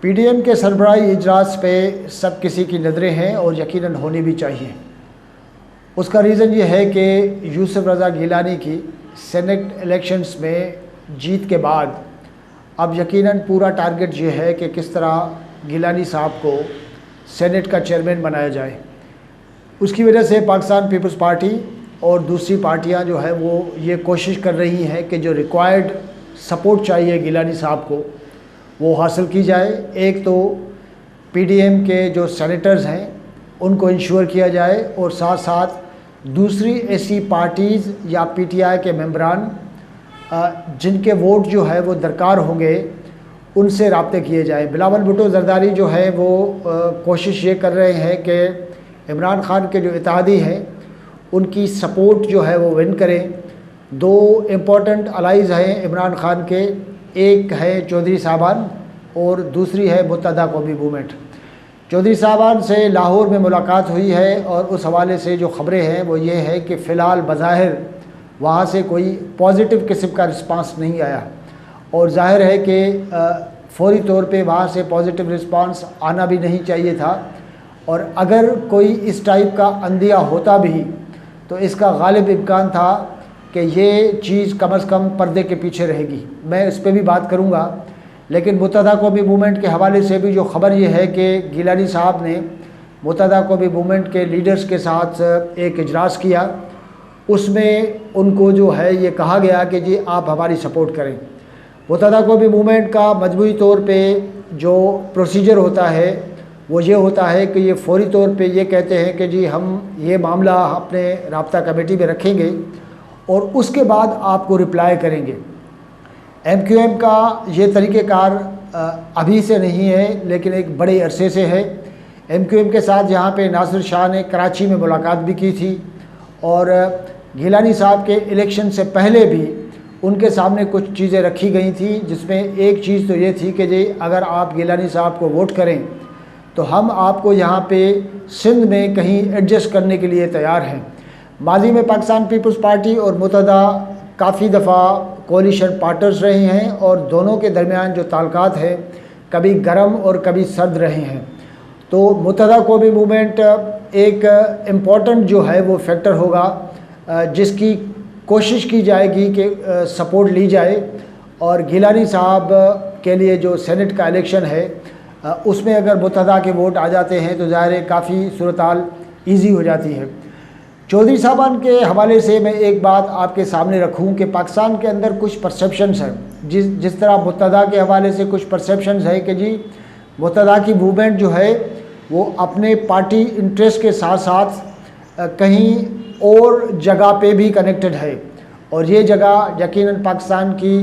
PDM के सरबराही इजलास पे सब किसी की नज़रें हैं और यकीनन होनी भी चाहिए। उसका रीज़न ये है कि यूसुफ रज़ा गिलानी की सेनेट इलेक्शंस में जीत के बाद अब यकीनन पूरा टारगेट ये है कि किस तरह गिलानी साहब को सेनेट का चेयरमैन बनाया जाए। उसकी वजह से पाकिस्तान पीपल्स पार्टी और दूसरी पार्टियां जो है वो ये कोशिश कर रही हैं कि जो रिक्वायर्ड सपोर्ट चाहिए गिलानी साहब को वो हासिल की जाए। एक तो पीडीएम के जो सेनेटर्स हैं उनको इंश्योर किया जाए और साथ साथ दूसरी ऐसी पार्टीज़ या पीटीआई के मेंबरान जिनके वोट जो है वो दरकार होंगे उनसे राब्ते किए जाए। बिलावल भुट्टो जरदारी जो है वो कोशिश ये कर रहे हैं कि इमरान खान के जो इत्तेहादी हैं उनकी सपोर्ट जो है वो विन करें। दो इम्पोर्टेंट अलाइज़ हैं इमरान खान के, एक है चौधरी साहबान और दूसरी है मुत्तहदा कौमी मूवमेंट। चौधरी साहबान से लाहौर में मुलाकात हुई है और उस हवाले से जो ख़बरें हैं वो ये है कि फ़िलहाल बज़ाहिर वहाँ से कोई पॉजिटिव किस्म का रिस्पांस नहीं आया और ज़ाहिर है कि फ़ौरी तौर पे वहाँ से पॉजिटिव रिस्पांस आना भी नहीं चाहिए था और अगर कोई इस टाइप का अंदिया होता भी तो इसका गालिब इम्कान था कि ये चीज़ कम अज़ कम पर्दे के पीछे रहेगी। मैं इस पर भी बात करूँगा, लेकिन मुत्तहदा कौमी मूवमेंट के हवाले से भी जो ख़बर ये है कि गिलानी साहब ने मुत्तहदा कौमी मूवमेंट के लीडर्स के साथ एक इजलास किया, उसमें उनको जो है ये कहा गया कि जी आप हमारी सपोर्ट करें। मुत्तहदा कौमी मूवमेंट का मजमूई तौर पे जो प्रोसीजर होता है वो ये होता है कि ये फ़ौरी तौर पे ये कहते हैं कि जी हम ये मामला अपने राब्ता कमेटी में रखेंगे और उसके बाद आपको रिप्लाई करेंगे। एमक्यूएम का ये तरीक़ेकार अभी से नहीं है लेकिन एक बड़े अरसे से है। एमक्यूएम के साथ यहाँ पे नासिर शाह ने कराची में मुलाकात भी की थी और गिलानी साहब के इलेक्शन से पहले भी उनके सामने कुछ चीज़ें रखी गई थी, जिसमें एक चीज़ तो ये थी कि जी अगर आप गिलानी साहब को वोट करें तो हम आपको यहाँ पे सिंध में कहीं एडजस्ट करने के लिए तैयार हैं। माजी में पाकिस्तान पीपल्स पार्टी और मुत्तहदा काफ़ी दफ़ा कोलिशन पार्टनर्स रहे हैं और दोनों के दरमियान जो ताल्लुकात हैं कभी गर्म और कभी सर्द रहे हैं। तो मुत्तहदा कौमी मूवमेंट एक इम्पॉर्टेंट जो है वो फैक्टर होगा जिसकी कोशिश की जाएगी कि सपोर्ट ली जाए और गिलानी साहब के लिए जो सेनेट का इलेक्शन है उसमें अगर मुत्तहदा के वोट आ जाते हैं तो ज़ाहिर है काफ़ी सूरत-हाल ईजी हो जाती है। चौधरी साहबान के हवाले से मैं एक बात आपके सामने रखूं कि पाकिस्तान के अंदर कुछ परसेप्शंस हैं, जिस तरह मुत्तहदा के हवाले से कुछ परसेप्शंस है कि जी मुत्तहदा की मूवमेंट जो है वो अपने पार्टी इंटरेस्ट के साथ साथ कहीं और जगह पे भी कनेक्टेड है और ये जगह यकीनन पाकिस्तान की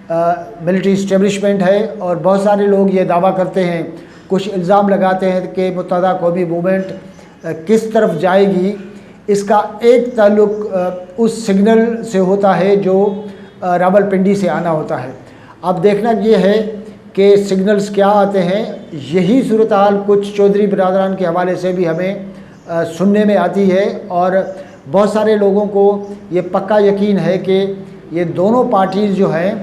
मिलिट्री इस्टेब्लिशमेंट है और बहुत सारे लोग ये दावा करते हैं, कुछ इल्ज़ाम लगाते हैं कि मुत्तहदा कौमी मूवमेंट किस तरफ जाएगी। इसका एक ताल्लुक़ उस सिग्नल से होता है जो रावलपिंडी से आना होता है। अब देखना ये है कि सिग्नल्स क्या आते हैं। यही सूरत हाल कुछ चौधरी बिरादरान के हवाले से भी हमें सुनने में आती है और बहुत सारे लोगों को ये पक्का यकीन है कि ये दोनों पार्टीज़ जो हैं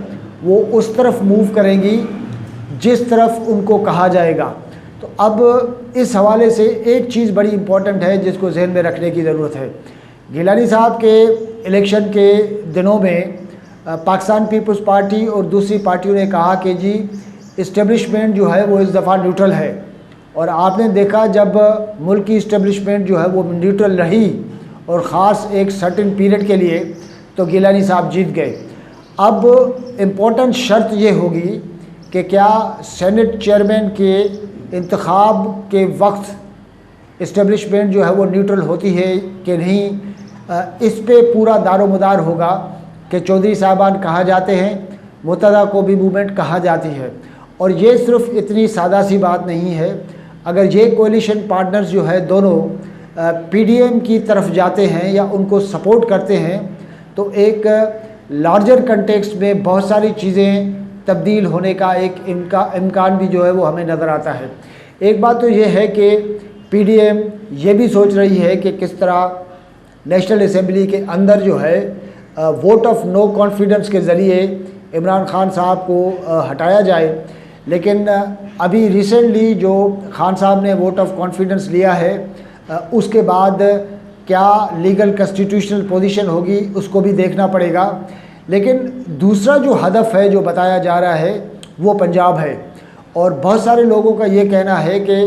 वो उस तरफ मूव करेंगी जिस तरफ उनको कहा जाएगा। तो अब इस हवाले से एक चीज़ बड़ी इम्पॉर्टेंट है जिसको जहन में रखने की ज़रूरत है। गिलानी साहब के इलेक्शन के दिनों में पाकिस्तान पीपल्स पार्टी और दूसरी पार्टियों ने कहा कि जी इस्टेब्लिशमेंट जो है वो इस दफ़ा न्यूट्रल है और आपने देखा जब मुल्क की इस्टेब्लिशमेंट जो है वो न्यूट्रल रही और ख़ास एक सर्टेन पीरियड के लिए तो गिलानी साहब जीत गए। अब इम्पोर्टेंट शर्त ये होगी कि क्या सेनेट चेयरमैन के इंतखाब के वक्त इस्टेब्लिशमेंट जो है वो न्यूट्रल होती है कि नहीं। इस पे पूरा दारोमदार होगा कि चौधरी साहबान कहा जाते हैं, मुत्तहदा कौमी मूवमेंट कहा जाती है और ये सिर्फ इतनी सादा सी बात नहीं है। अगर ये कोलिशन पार्टनर्स जो है दोनों पीडीएम की तरफ जाते हैं या उनको सपोर्ट करते हैं तो एक लार्जर कंटेक्स्ट में बहुत सारी चीज़ें तब्दील होने का एक इम्कान भी जो है वो हमें नज़र आता है। एक बात तो ये है कि पीडीएम ये भी सोच रही है कि किस तरह नेशनल असम्बली के अंदर जो है वोट ऑफ नो कॉन्फिडेंस के ज़रिए इमरान खान साहब को हटाया जाए। लेकिन अभी रिसेंटली जो खान साहब ने वोट ऑफ कॉन्फिडेंस लिया है, उसके बाद क्या लीगल कॉन्स्टिट्यूशनल पोजीशन होगी उसको भी देखना पड़ेगा। लेकिन दूसरा जो हदफ है जो बताया जा रहा है वो पंजाब है, और बहुत सारे लोगों का ये कहना है कि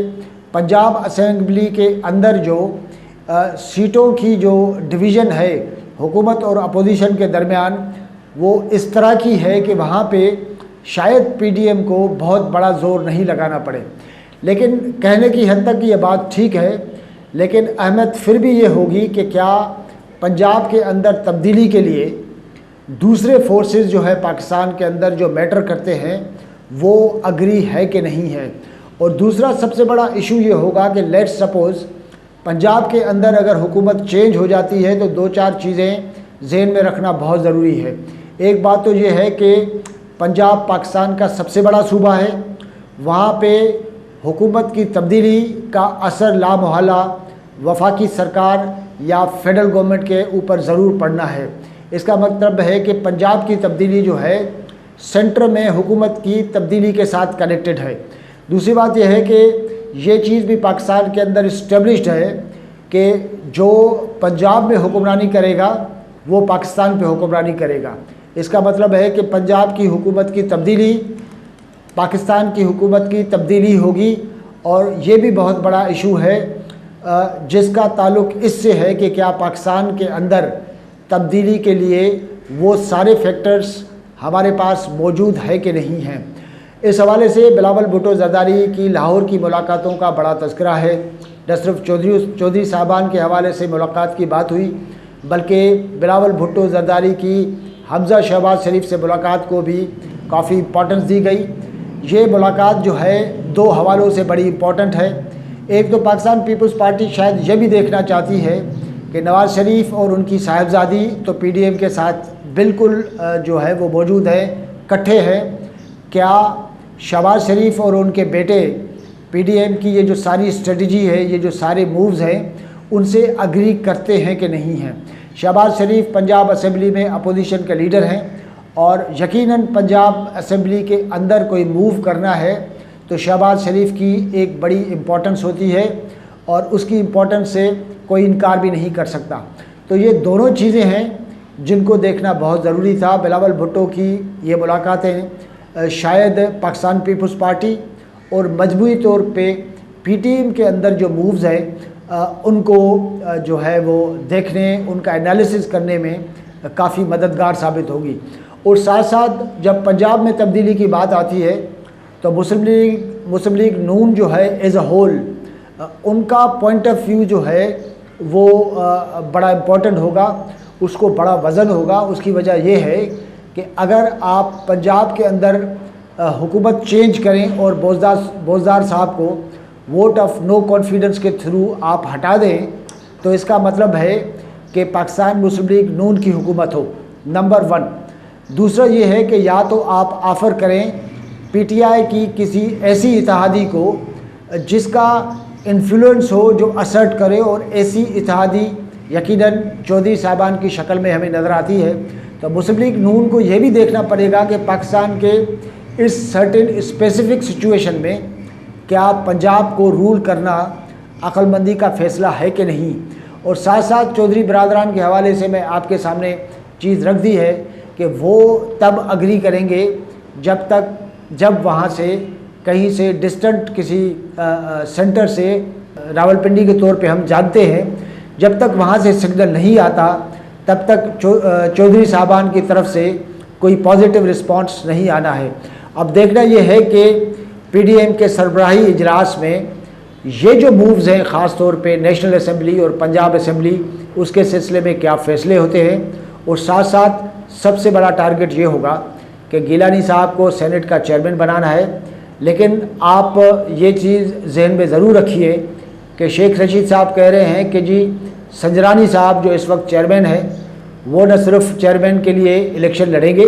पंजाब असेंबली के अंदर जो सीटों की जो डिवीज़न है हुकूमत और अपोजिशन के दरमियान, वो इस तरह की है कि वहाँ पे शायद पीडीएम को बहुत बड़ा ज़ोर नहीं लगाना पड़े। लेकिन कहने की हद तक ये बात ठीक है, लेकिन अहमियत फिर भी ये होगी कि क्या पंजाब के अंदर तब्दीली के लिए दूसरे फोर्सेस जो है पाकिस्तान के अंदर जो मैटर करते हैं वो अग्री है कि नहीं है। और दूसरा सबसे बड़ा इशू ये होगा कि लेट्स सपोज़ पंजाब के अंदर अगर हुकूमत चेंज हो जाती है तो दो चार चीज़ें ज़हन में रखना बहुत ज़रूरी है। एक बात तो ये है कि पंजाब पाकिस्तान का सबसे बड़ा सूबा है, वहाँ पे हुकूमत की तब्दीली का असर लामहला वफाकी सरकार या फेडरल गवर्नमेंट के ऊपर ज़रूर पड़ना है। इसका मतलब है कि पंजाब की तब्दीली जो है सेंटर में हुकूमत की तब्दीली के साथ कनेक्टेड है। दूसरी बात यह है कि ये चीज़ भी पाकिस्तान के अंदर इस्टेब्लिश्ड है कि जो पंजाब में हुक्मरानी करेगा वो पाकिस्तान पे हुक्मरानी करेगा। इसका मतलब है कि पंजाब की हुकूमत की तब्दीली पाकिस्तान की हुकूमत की तब्दीली होगी। और ये भी बहुत बड़ा इशू है जिसका ताल्लुक़ इससे है कि क्या पाकिस्तान के अंदर तब्दीली के लिए वो सारे फैक्टर्स हमारे पास मौजूद है कि नहीं हैं। इस हवाले से बिलावल भुट्टो जरदारी की लाहौर की मुलाकातों का बड़ा तज़किरा है। न सिर्फ चौधरी साहबान के हवाले से मुलाकात की बात हुई, बल्कि बिलावल भुट्टो जरदारी की हमज़ा शहबाज शरीफ से मुलाकात को भी काफ़ी इम्पोर्टेंस दी गई। ये मुलाकात जो है दो हवालों से बड़ी इम्पोर्टेंट है। एक तो पाकिस्तान पीपल्स पार्टी शायद ये भी देखना चाहती है कि नवाज़ शरीफ और उनकी साहिबजादी तो पीडीएम के साथ बिल्कुल जो है वो मौजूद है, इकट्ठे हैं। क्या शहबाज शरीफ और उनके बेटे पीडीएम की ये जो सारी स्ट्रेटजी है, ये जो सारे मूव्स हैं, उनसे अग्री करते हैं कि नहीं हैं। शहबाज शरीफ पंजाब असेंबली में अपोजिशन के लीडर हैं और यकीनन पंजाब असेंबली के अंदर कोई मूव करना है तो शहबाज शरीफ की एक बड़ी इम्पोर्टेंस होती है और उसकी इम्पोर्टेंस से कोई इनकार भी नहीं कर सकता। तो ये दोनों चीज़ें हैं जिनको देखना बहुत ज़रूरी था। बिलावल भुट्टो की ये मुलाकातें शायद पाकिस्तान पीपल्स पार्टी और मजमूई तौर पे पीटीएम के अंदर जो मूव्स हैं उनको जो है वो देखने, उनका एनालिसिस करने में काफ़ी मददगार साबित होगी। और साथ साथ जब पंजाब में तब्दीली की बात आती है तो मुस्लिम लीग नून जो है एज़ अ होल उनका पॉइंट ऑफ व्यू जो है वो बड़ा इम्पोर्टेंट होगा, उसको बड़ा वज़न होगा। उसकी वजह यह है कि अगर आप पंजाब के अंदर हुकूमत चेंज करें और बोजदार साहब को वोट ऑफ नो कॉन्फिडेंस के थ्रू आप हटा दें तो इसका मतलब है कि पाकिस्तान मुस्लिम लीग नून की हुकूमत हो, नंबर 1। दूसरा ये है कि या तो आप ऑफ़र करें पीटीआई की किसी ऐसी इत्तेहादी को जिसका इन्फ्लुएंस हो, जो असर्ट करे, और ऐसी इत्तेहादी यकीनन चौधरी साहबान की शक्ल में हमें नज़र आती है। तो मुस्लिम लीग नून को यह भी देखना पड़ेगा कि पाकिस्तान के इस सर्टेन स्पेसिफिक सिचुएशन में क्या पंजाब को रूल करना अक्लमंदी का फ़ैसला है कि नहीं। और साथ साथ चौधरी बरादरान के हवाले से मैं आपके सामने चीज़ रख दी है कि वो तब अग्री करेंगे जब वहाँ से कहीं से डिस्टेंट किसी सेंटर से, रावलपिंडी के तौर पे हम जानते हैं, जब तक वहाँ से सिग्नल नहीं आता तब तक चौधरी साहबान की तरफ से कोई पॉजिटिव रिस्पांस नहीं आना है। अब देखना ये है कि पीडीएम के सरबराही इजलास में ये जो मूव्स हैं, ख़ास तौर पे नेशनल असेंबली और पंजाब असेंबली, उसके सिलसिले में क्या फ़ैसले होते हैं। और साथ साथ सबसे बड़ा टारगेट ये होगा कि गिलानी साहब को सेनेट का चेयरमैन बनाना है। लेकिन आप ये चीज़ जहन में ज़रूर रखिए कि शेख रशीद साहब कह रहे हैं कि जी संजरानी साहब जो इस वक्त चेयरमैन है वो न सिर्फ चेयरमैन के लिए इलेक्शन लड़ेंगे,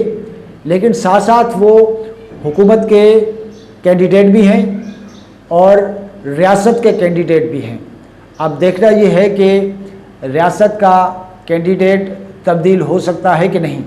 लेकिन साथ साथ वो हुकूमत के कैंडिडेट भी हैं और रियासत के कैंडिडेट भी हैं। अब देखना ये है कि रियासत का कैंडिडेट तब्दील हो सकता है कि नहीं।